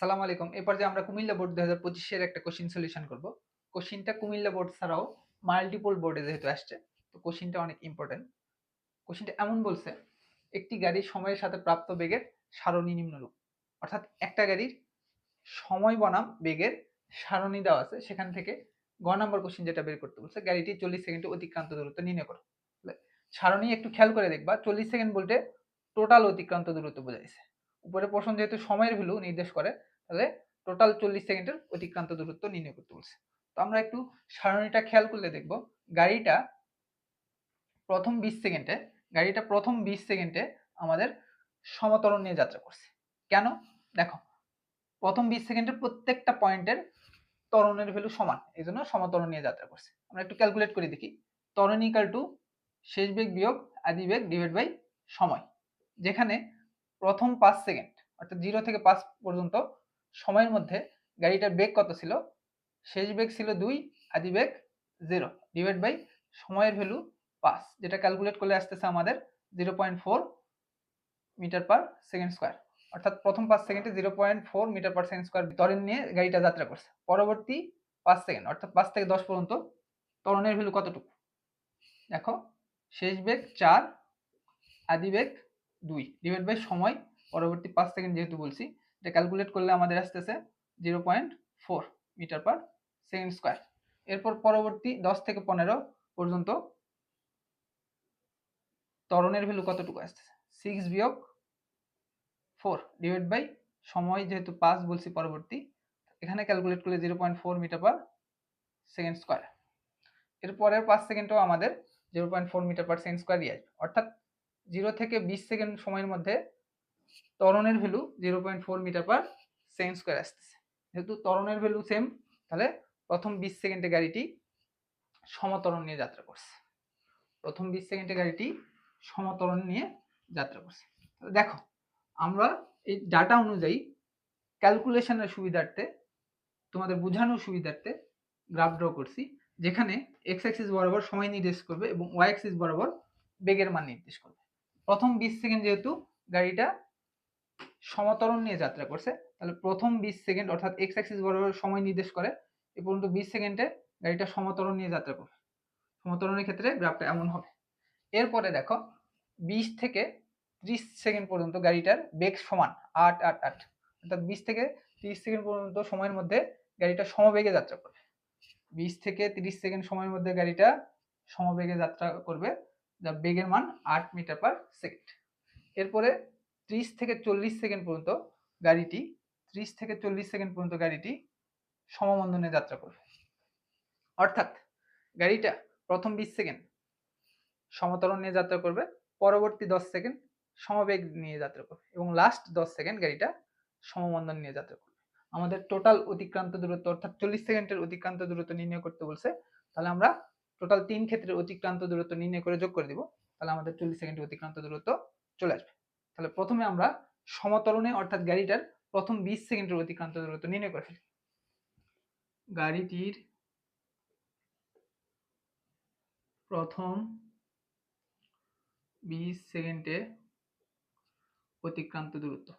সালাম আলাইকুম। এরপর যে আমরা কুমিল্লা বোর্ড 2025 এর একটা কোশ্চিন সলিউশন করব। কোশ্চিনটা কুমিল্লা বোর্ড ছাড়াও মাল্টিপল বোর্ডে যেহেতু আসছে, তো কোশ্চিনটা অনেক ইম্পর্টেন্ট। কোশ্চিনটা এমন বলছে, একটি গাড়ির সময়ের সাথে প্রাপ্ত বেগের সারণী নিম্নরূপ। অর্থাৎ একটা গাড়ির সময় বনাম বেগের সারণী দেওয়া আছে, সেখান থেকে গ নাম্বার কোশ্চিন যেটা বের করতে বলছে, গাড়িটি 40 সেকেন্ডে অতিক্রান্ত দূরত্ব নির্ণয় করো। সারণী একটু খেয়াল করে দেখবা, 40 সেকেন্ড বলতে টোটাল অতিক্রান্ত দূরত্ব বোঝাইছে। উপরে প্রশ্ন যেহেতু সময়ের ভ্যালু নির্দেশ করে, তাহলে টোটাল 40 সেকেন্ডের অতিক্রান্ত দূরত্ব নির্ণয় করতে বলছে। তো আমরা একটু সারণীটা খেয়াল করলে দেখব, গাড়িটা প্রথম 20 সেকেন্ডে আমাদের সমতরণ নিয়ে যাত্রা করছে। কেন? দেখো, প্রথম 20 সেকেন্ডের প্রত্যেকটা পয়েন্টের ত্বরণের ভ্যালু সমান, এই জন্য সমতরণ নিয়ে যাত্রা করছে। আমরা একটু ক্যালকুলেট করে দেখি। ত্বরণ ইকাল টু শেষ বেগ বিয়োগ আদি বেগ ডিভাইড বাই সময়। যেখানে প্রথম 5 সেকেন্ড অর্থাৎ 0 থেকে 5 পর্যন্ত সময়ের মধ্যে গাড়িটার বেগ কত ছিল? শেষ বেগ ছিল 2, আদি বেগ 0 ডিভাইড বাই সময়ের ভ্যালু 5, যেটা ক্যালকুলেট করলে আসতেছে আমাদের 0.4 মিটার পার সেকেন্ড স্কয়ার। অর্থাৎ প্রথম 5 সেকেন্ডে 0.4 মিটার পার সেকেন্ড স্কয়ার ত্বরণ নিয়ে গাড়িটা যাত্রা করছে। পরবর্তী 5 সেকেন্ড অর্থাৎ 5 থেকে 10 পর্যন্ত ত্বরণের ভ্যালু কতটুকু? দেখো, শেষ বেগ 4, আদি বেগ 2 ডিভাইড বাই সময় পরবর্তী 5 সেকেন্ড যেহেতু বলছি, এটা ক্যালকুলেট করলে আমাদের আসতেছে 0.4 মিটার পার সেকেন্ড স্কয়ার। এরপর পরবর্তী 10 থেকে 15 পর্যন্ত ত্বরণের ভ্যালু কতটুকু আসতেছে? 6 বিয়োগ 4 ডিভাইড বাই সময় যেহেতু 5 বলছি পরবর্তী, এখানে ক্যালকুলেট করলে 0.4 মিটার পার সেকেন্ড স্কয়ার। এরপরের 5 সেকেন্ডও আমাদের 0.4 মিটার পার সেকেন্ড স্কয়ারই আসবে। অর্থাৎ 0 থেকে 20 সেকেন্ড সময়ের মধ্যে ত্বরণের value 0.4 metre per second square আসতেছে। যেহেতু ত্বরণের ভ্যালু সেম, তাহলে প্রথম 20 সেকেন্ডে গাড়িটি সমত্বরণ নিয়ে যাত্রা করছে। প্রথম 20 সেকেন্ডে গাড়িটি সমত্বরণ নিয়ে যাত্রা করছে। দেখো, আমরা এই ডাটা অনুযায়ী ক্যালকুলেশনের সুবিধার্থে, তোমাদের বোঝানোর সুবিধার্থে গ্রাফ ড্র করছি, যেখানে এক্স অ্যাক্সিস বরাবর সময় নির্দেশ করবে এবং ওয়াই অ্যাক্সিস বরাবর বেগের মান নির্দেশ করবে। প্রথম 20 সেকেন্ড যেহেতু গাড়িটা সমতরণ নিয়ে যাত্রা করছে, তাহলে প্রথম 20 সেকেন্ড অর্থাৎ এক্স অ্যাক্সিস বরাবর সময় নির্দেশ করে এ পর্যন্ত 20 সেকেন্ডে গাড়িটা সমতরণ নিয়ে যাত্রা করবে। সমতরণের ক্ষেত্রে গ্রাফটা এমন হবে। এরপরে দেখো, 20 থেকে 30 সেকেন্ড পর্যন্ত গাড়িটার বেগ সমান 8 8 8, অর্থাৎ 20 থেকে 30 সেকেন্ড পর্যন্ত সময়ের মধ্যে গাড়িটা সমবেগে যাত্রা করবে। 20 থেকে 30 সেকেন্ড সময়ের মধ্যে গাড়িটা সমবেগে যাত্রা করবে, যার বেগের মান 8 মিটার পার সেকেন্ড। এরপরে 30 থেকে 40 সেকেন্ড পর্যন্ত গাড়িটি 30 থেকে 40 সেকেন্ড পর্যন্ত গাড়িটি সমমন্দনে যাত্রা করবে। অর্থাৎ গাড়িটা প্রথম 20 সেকেন্ড সমতরণ নিয়ে যাত্রা করবে, পরবর্তী 10 সেকেন্ড সমবেগ নিয়ে যাত্রা করবে এবং লাস্ট 10 সেকেন্ড গাড়িটা সমমন্দন নিয়ে যাত্রা করবে। আমাদের টোটাল অতিক্রান্ত দূরত্ব অর্থাৎ 40 সেকেন্ডের অতিক্রান্ত দূরত্ব নির্ণয় করতে বলছে। তাহলে আমরা টোটাল 3 ক্ষেত্রের অতিক্রান্ত দূরত্ব নির্ণয় করে যোগ করে দিব, তাহলে আমাদের 40 সেকেন্ডের অতিক্রান্ত দূরত্ব চলে আসবে। তাহলে প্রথমে আমরা সমতরণে অর্থাৎ গাড়িটার প্রথম 20 সেকেন্ডের অতিক্রান্ত দূরত্ব নির্ণয় করে ফেলি। গাড়িটির প্রথম 20 সেকেন্ডে অতিক্রান্ত দূরত্ব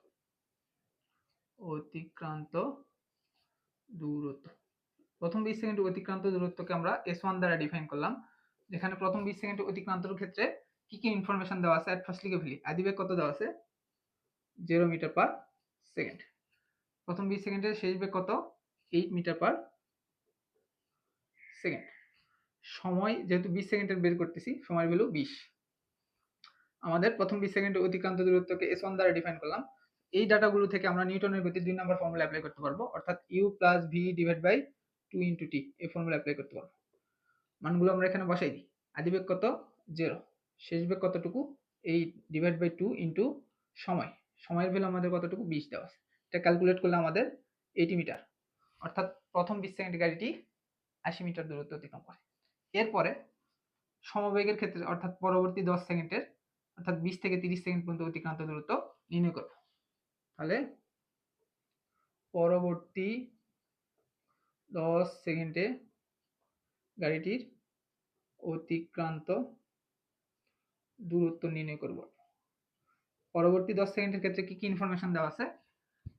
প্রথম 20 সেকেন্ড অতিক্রান্ত দূরত্বকে আমরা S1 দ্বারা ডিফাইন করলাম, যেখানে প্রথম 20 সেকেন্ড অতিক্রান্তর ক্ষেত্রে কি কি ইনফরমেশন দেওয়া আছে ফার্স্ট লিখে ফেলি। আদিবেগ কত দেওয়া আছে? 0 মিটার পার সেকেন্ড। প্রথম 20 সেকেন্ডের শেষ বেগ কত? 8 মিটার পার সেকেন্ড। সময় যেহেতু 20 সেকেন্ডের বের করতেছি, সময়ের ভ্যালু 20। আমাদের প্রথম 20 সেকেন্ডের অতিক্রান্ত দূরত্বকে S1 দ্বারা ডিফাইন করলাম। এই ডাটাগুলো থেকে আমরা নিউটনের গতির 2 নম্বর ফর্মুলা অ্যাপ্লাই করতে পারবো, অর্থাৎ U plus V divide by 2 into T, এই ফর্মুলা অ্যাপ্লাই করতে পারবো। মানগুলো আমরা এখানে বসাই দিই। আদিবেগ কত? 0। শেষ বেগ কতটুকু? 8 ডিভাইড বাই 2 ইনটু সময়। সময়ের ভ্যালু আমাদের কতটুকু? 20 দেওয়া আছে। এটা ক্যালকুলেট করলে আমাদের 80 মিটার, অর্থাৎ প্রথম 20 সেকেন্ডে গাড়িটি 80 মিটার দূরত্ব অতিক্রম করে। এরপরে সমবেগের ক্ষেত্রে অর্থাৎ পরবর্তী 10 সেকেন্ডের অর্থাৎ 20 থেকে 30 সেকেন্ড পর্যন্ত অতিক্রান্ত দূরত্ব নির্ণয় করব। তাহলে পরবর্তী 10 সেকেন্ডে গাড়িটির অতিক্রান্ত দূরত্ব নির্ণয় করব। পরবর্তী 10 সেকেন্ডের ক্ষেত্রে কি কি ইনফরমেশন দেওয়া আছে?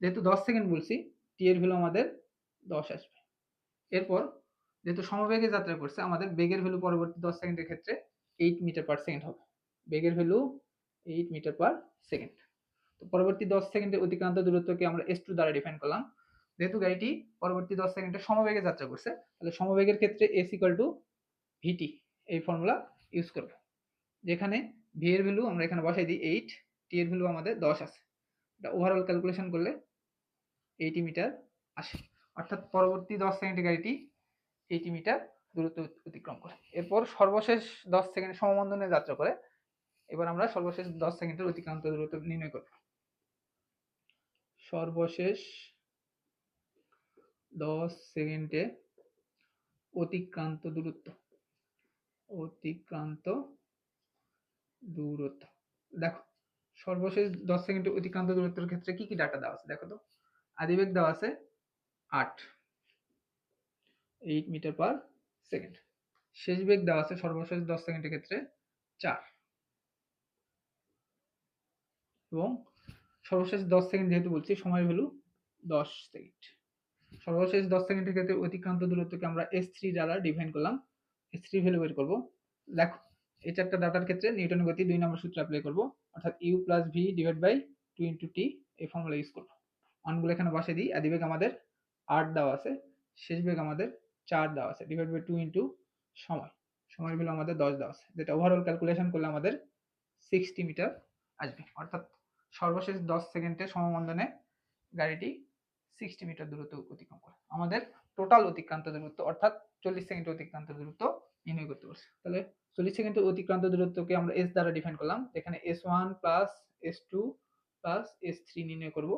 যেহেতু 10 সেকেন্ড বলছি, টি এর ভ্যালু আমাদের 10 আসবে। এরপর যেহেতু সমবেগে যাত্রা করছে, আমাদের বেগের ভ্যালু পরবর্তী 10 সেকেন্ডের ক্ষেত্রে 8 মিটার পার সেকেন্ড হবে। বেগের ভ্যালু 8 মিটার পার সেকেন্ড। তো পরবর্তী 10 সেকেন্ডের অতিক্রান্ত দূরত্বকে আমরা s2 দ্বারা ডিফাইন করলাম। যেহেতু গাড়িটি পরবর্তী 10 সেকেন্ডে সমবেগে যাত্রা করছে, তাহলে সমবেগের ক্ষেত্রে s vt এই ফর্মুলা ইউজ করব। যেখানে v এর ভ্যালু আমরা এখানে বসাই দিই 8, t এর ভ্যালু আমাদের 10 আছে। এটা ওভারঅল ক্যালকুলেশন করলে 80 মিটার আসে। অর্থাৎ পরবর্তী 10 সেকেন্ডে গাড়িটি 80 মিটার দূরত্ব অতিক্রম করে। এরপর সর্বশেষ 10 সেকেন্ড সমবন্ধনে যাত্রা করে। এবার আমরা সর্বশেষ 10 সেকেন্ডের অতিক্রান্ত দূরত্ব নির্ণয় করব। সর্বশেষ 10 সেকেন্ডে অতিক্রান্ত দূরত্ব দেখো, সর্বশেষ 10 সেকেন্ডে অতিক্রান্ত দূরত্বের ক্ষেত্রে কি কি ডাটা দেওয়া আছে দেখো তো। আদিবেগ দেওয়া আছে 8 মিটার পার সেকেন্ড। শেষ বেগ দেওয়া আছে সর্বশেষ 10 সেকেন্ডের ক্ষেত্রে 4 এবং সর্বশেষ 10 সেকেন্ড যেহেতু বলছি সময়ের ভ্যালু 10 সেকেন্ড। সর্বশেষ 10 সেকেন্ডের ক্ষেত্রে অতিক্রান্ত দূরত্বকে আমরা s3 দ্বারা ডিফাইন করলাম। s3 ভ্যালু বের করব। দেখো, এই চারটা ডাটার ক্ষেত্রে নিউটনের গতি 2 নম্বর সূত্র অ্যাপ্লাই করব, অর্থাৎ u + v / 2 * t এই ফর্মুলা ইউজ করব। মানগুলো এখানে বসাই দিই। আদিবেগ আমাদের 8 দেওয়া আছে, শেষ বেগ আমাদের 4 দেওয়া আছে, / 2 সময়ের ভ্যালু আমাদের 10 দেওয়া আছে, যেটা ওভারঅল ক্যালকুলেশন করলে আমাদের 60 মিটার আসবে। অর্থাৎ সর্বশেষ 10 সেকেন্ডে সমবন্ধনে গাড়িটি 60 মিটার দূরত্ব অতিক্রম করে। আমাদের টোটাল অতিক্রান্ত দূরত্ব অর্থাৎ 40 সেকেন্ডে অতিক্রান্ত দূরত্ব নির্ণয় করতে পারছি। তাহলে 40 সেকেন্ডে অতিক্রান্ত দূরত্বকে আমরা s দ্বারা ডিফাইন করলাম। এখানে s1 + s2 + s3 নির্ণয় করব।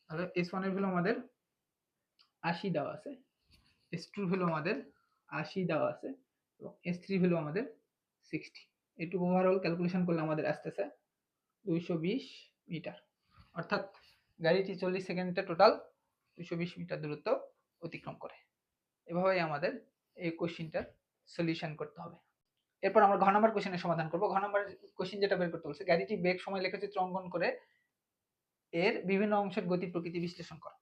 তাহলে s1 এর ভ্যালু আমাদের 80 দেওয়া আছে, s2 এর ভ্যালু আমাদের 80 দেওয়া আছে এবং s3 ভ্যালু আমাদের 60। এটুকু ওভারঅল ক্যালকুলেশন করলে আমাদের আসতেছে 220 মিটার। অর্থাৎ গাড়িটি 40 সেকেন্ডে টোটাল 220 মিটার দূরত্ব অতিক্রম করে। এভাবেই আমাদের এই কোশ্চেনটার সলিউশন করতে হবে। এরপর আমরা ঘ নম্বর কোশ্চেনের সমাধান করব। ঘ নম্বর কোশ্চেন যেটা বের করতে বলছে, গাড়িটি বেগ সময় লেখচিত্র অঙ্কন করে এর বিভিন্ন অংশের গতি প্রকৃতি বিশ্লেষণ করো।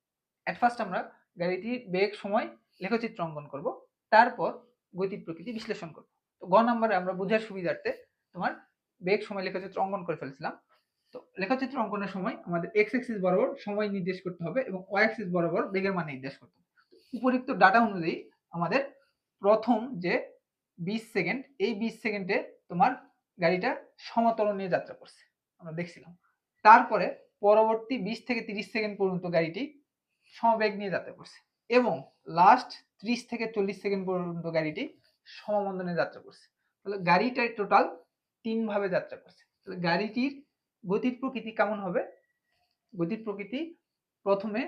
এট ফার্স্ট আমরা গাড়িটির বেগ সময় লেখচিত্র অঙ্কন করব, তারপর গতি প্রকৃতি বিশ্লেষণ করব। তো গ নম্বরে আমরা বোঝার সুবিধার্থে তোমার বেগ সময় লেখচিত্র অঙ্কন করে ফেলছিলাম। তো লেখচিত্র অঙ্কনের সময় আমাদের এক্স অ্যাক্সিস বরাবর সময় নির্দেশ করতে হবে এবং ওয়াই অ্যাক্সিস বরাবর বেগের মান নির্দেশ করতে হবে। উপরিক্ত ডাটা অনুযায়ী আমাদের প্রথম যে 20 সেকেন্ড, এই 20 সেকেন্ডে তোমার গাড়িটা সমতল নিয়ে যাত্রা করছে, আমরা দেখছিলাম। তারপরে পরবর্তী 20 থেকে 30 সেকেন্ড পর্যন্ত গাড়িটি সমবেগ নিয়ে যাত্রা করছে এবং লাস্ট 30 থেকে 40 সেকেন্ড পর্যন্ত গাড়িটি সমমন্দনে যাত্রা করছে। তাহলে গাড়িটাই টোটাল 3 ভাবে যাত্রা করছে। তাহলে গাড়িটির গতির প্রকৃতি কেমন হবে? গতির প্রকৃতি প্রথমে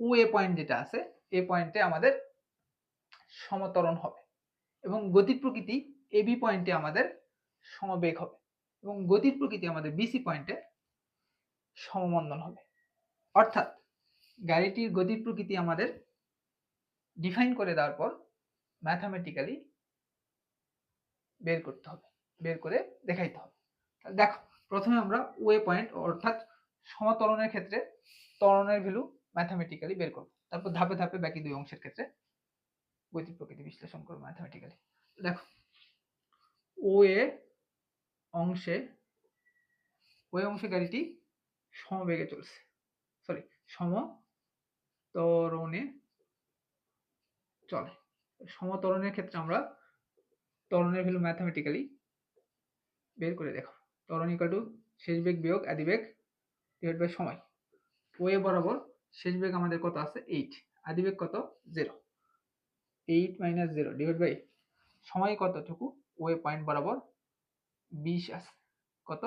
ও এ পয়েন্ট যেটা আছে, এই পয়েন্টে আমাদের সমত্বরণ হবে এবং গতির প্রকৃতি এ বি পয়েন্টে আমাদের সমবেগ হবে এবং গতির প্রকৃতি আমাদের বিসি পয়েন্টে সমমন্দন হবে। অর্থাৎ গাড়িটির গতির প্রকৃতি আমাদের ডিফাইন করে দেওয়ার পর ম্যাথামেটিক্যালি বের করতে হবে, বের করে দেখাইতে হবে। দেখো, প্রথমে আমরা ওয়ে পয়েন্ট অর্থাৎ সমত্বরণের ক্ষেত্রে ত্বরণের ভ্যালু ম্যাথামেটিক্যালি বের করব, তারপর ধাপে ধাপে বাকি দুই অংশের ক্ষেত্রে গতি প্রকৃতি বিশ্লেষণ করব ম্যাথামেটিক্যালি। দেখো, ওয়ে অংশে গাড়িটি সমবেগে চলছে, সমত্বরণে চলে। সমত্বরণের ক্ষেত্রে আমরা ত্বরণের ভ্যালু ম্যাথামেটিক্যালি বের করে দেখো। ত্বরণ ইকুয়াল টু শেষ বেগ বিয়োগ আদিবেগ ডিভাইড বাই সময়। ওয়ে বরাবর শেষ বেগ আমাদের কত আছে 8, আদিবেগ কত 0, 8 - 0 ডিভাইড বাই সময় কতটুকু ওয়ে পয়েন্ট বরাবর 20 আছে, কত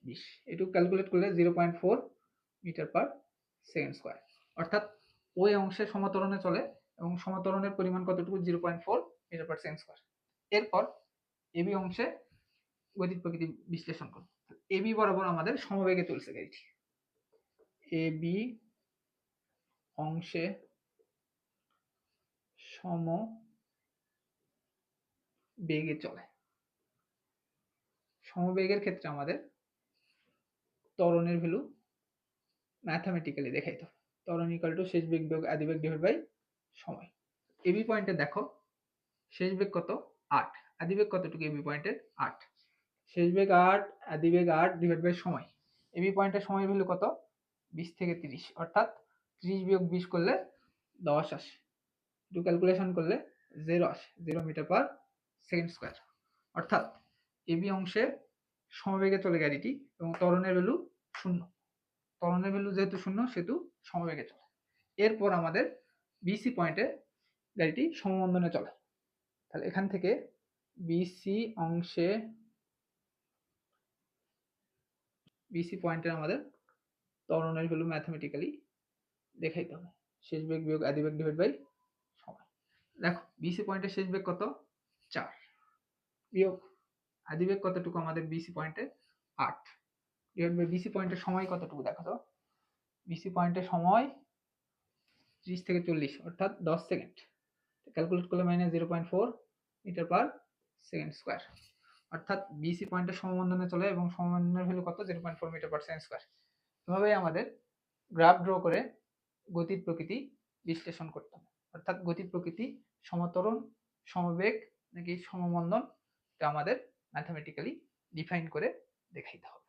20। এটুকু ক্যালকুলেট করলে 0.4 মিটার পার সেকেন্ড স্কয়ার। অর্থাৎ ওই অংশে সমত্বরণে চলে এবং সমত্বরণের পরিমাণ কতটুকু 0.4 মিটার পার সেকেন্ড স্কয়ার। এরপর এবি অংশে গতির প্রকৃতি বিশ্লেষণ করব। এবি বরাবর আমাদের সমবেগে চলছে গাড়িটি, এবি অংশে সমবেগে চলে। সমবেগের ক্ষেত্রে আমাদের ত্বরণের ভ্যালু ম্যাথামেটিক্যালি দেখাইতে হবে। ত্বরণ ইকুয়াল টু শেষ বেগ বিয়োগ আদি বেগ ডিভাইড বাই সময়। এবি পয়েন্টে দেখো শেষ বেগ কত 8, আদি বেগ কতটুকু এবি পয়েন্টের 8, শেষ বেগ 8 আদি বেগ 8 ডিভাইড বাই সময়। এবি পয়েন্টের সময় ভ্যালু কত 20 থেকে 30, অর্থাৎ 30 বিয়োগ 20 করলে 10 আসে, একটু ক্যালকুলেশন করলে 0 আসে, 0 মিটার পার সেকেন্ড স্কয়ার। অর্থাৎ এবি অংশে সমবেগে চলে গাড়িটি এবং ত্বরণের ভ্যালু 0, ত্বরণের ভ্যালু যেহেতু 0 সেহেতু সমবেগে চলে। এরপর আমাদের বিসি পয়েন্টে গাড়িটি সমমন্দনে চলে, তাহলে এখান থেকে বিসি অংশে বিসি পয়েন্টে আমাদের ত্বরণের ভ্যালু ম্যাথমেটিক্যালি দেখাইতে হবে, শেষ বেগ বিয়োগ আদি বেগ ডিভাইড বাই সময়। দেখো বিসি পয়েন্টের শেষ বেগ কত 4 বিয়োগ আদি বেগ কতটুকু আমাদের বিসি পয়েন্টে 8 ডিভাইড বাই বিসি পয়েন্টের সময় কতটুকু দেখো তো, বিসি পয়েন্টের সময় 30 থেকে 40 অর্থাৎ 10 সেকেন্ড, ক্যালকুলেট করলে -0.4 মিটার পার সেকেন্ড স্কয়ার। অর্থাৎ বিসি পয়েন্টের সমমন্দনে চলে এবং সমমন্দনের ভ্যালু কত 0.4 মিটার পার সেকেন্ড স্কয়ার। এভাবেই আমাদের গ্রাফ ড্র করে গতির প্রকৃতি বিশ্লেষণ করতে হবে, অর্থাৎ গতি প্রকৃতি সমত্বরণ, সমবেগ নাকি সমমন্দন, এটা আমাদের ম্যাথমেটিক্যালি ডিফাইন করে দেখাইতে হবে।